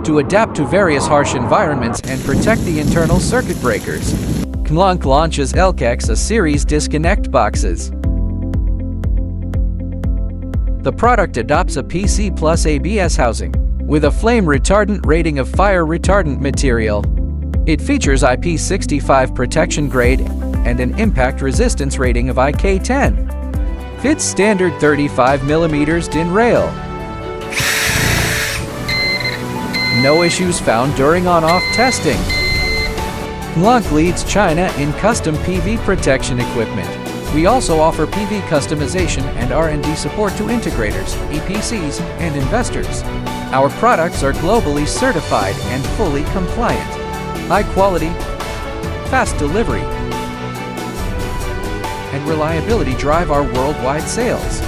to adapt to various harsh environments and protect the internal circuit breakers. CNLONQ launches LQX-A series disconnect boxes. The product adopts a PC plus ABS housing with a flame retardant rating of fire retardant material. It features IP65 protection grade and an impact resistance rating of IK10. Fits standard 35mm DIN rail. No issues found during on-off testing. CNLONQ leads China in custom PV protection equipment. We also offer PV customization and R&D support to integrators, EPCs, and investors. Our products are globally certified and fully compliant. High quality, fast delivery, and reliability drive our worldwide sales.